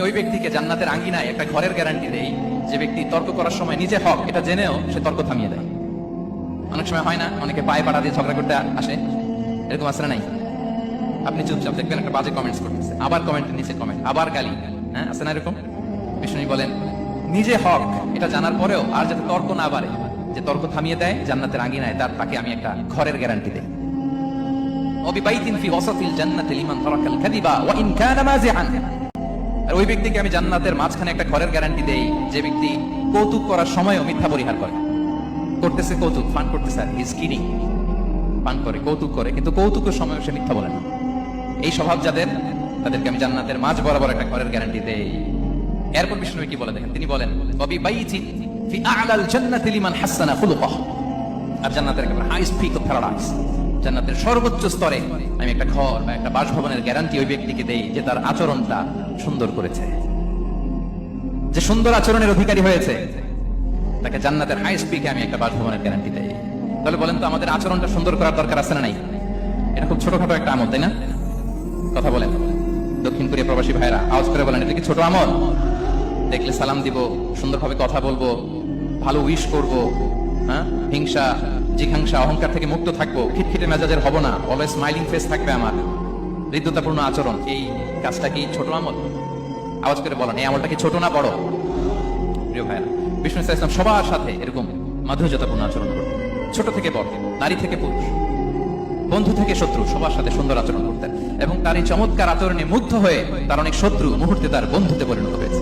ওই ব্যক্তিকে জান্নাতের আঙ্গিনায় একটা ঘরের গ্যারান্টি দেই যে ব্যক্তি তর্ক করার সময় নিজে হক এটা জেনেও সে তর্ক থামিয়ে দেয়। অনেক সময় হয় না, অনেকে পায়ে পাড়া দিয়ে ঝগড়া করতে আসে, এরকম আসলে নাই? আপনি চুপচাপ দেখবেন একটা বাজে কমেন্টস করতেছে, আবার কমেন্টের নিচে কমেন্ট, আবার গালি, হ্যাঁ আছে না এরকম? বিষ্ণু বলেন নিজে হক এটা জানার পরেও আর যাতে তর্ক না বাড়ে, যে তর্ক থামিয়ে দেয় জান্নাতের আঙ্গিনায়, তাকে আমি একটা ঘরের গ্যারান্টি দেই। ওবিবাইতিন ফি ওয়াসাতিল জান্নাতি লিমান তারাকাল কাযিবা ওয়া ইন কানা মাযিআন। আর ওই ব্যক্তিকে আমি জান্নাতের মাঝখানে একটা ঘরের গ্যারান্টি দেই যে ব্যক্তি কৌতুক করার সময়ও মিথ্যা পরিহার করে। করতেছে কৌতুক, ফান করতেছে, আর হি ইজ কিডিং, ফান করে, কৌতুক করে, কিন্তু কৌতুকের সময় সে মিথ্যা বলে না। এই স্বভাব যাদের, তাদেরকে আমি জান্নাতের মাঝ বরাবর একটা ঘরের গ্যারান্টি দেই। এরপর বিষ্ণু কি বলে দেখেন, তিনি বলেন ওবিবাইতিন ফি আ'লাল জান্নাতি লিমান হাসানা খুলুকাহু। আর জান্নাতের একেবারে হাইস্ট পিক অফ প্যারাডাইস, জান্নাতের সর্বোচ্চ স্তরে আমি একটা ঘর বা একটা বাসভবনের গ্যারান্টি ওই ব্যক্তিকে দেই যে তার আচরণটা সুন্দর করেছে, যে সুন্দর আচরণের অধিকারী হয়েছে, তাকে জান্নাতের হাইস্ট পিকে আমি একটা বাসভবনের গ্যারান্টি দেই। তাহলে বলেন তো আমাদের আচরণটা সুন্দর করার দরকার আছে না নাই? এটা খুব ছোটখাটো একটা আমল, তাই না? কথা বলেন দক্ষিণ কোরিয়া প্রবাসী ভাইরা, আওয়াজ করে বলেন এটা কি ছোট আমল? দেখলে সালাম দিব, সুন্দরভাবে কথা বলবো, ভালো উইশ করব, হ্যাঁ, হিংসা জিঘাংসা অহংকার থেকে মুক্ত থাকবো, খিটখিটে মেজাজের হব না, অলওয়েজ স্মাইলিং ফেস থাকবে আমার, হৃদ্যতাপূর্ণ আচরণ। এই কাজটা কি ছোট আমল? আওয়াজ করে বলেন এই আমলটা কি ছোট না বড়? প্রিয় ভাইরা, বিষ্ণু ইসলাম সবার সাথে এরকম মাধুর্যতাপূর্ণ আচরণ করতেন, ছোট থেকে বড়, নারী থেকে পুরুষ, বন্ধু থেকে শত্রু, সবার সাথে সুন্দর আচরণ করতেন। এবং তার এই চমৎকার আচরণে মুগ্ধ হয়ে তার অনেক শত্রু মুহূর্তে তার বন্ধুতে পরিণত হয়েছে।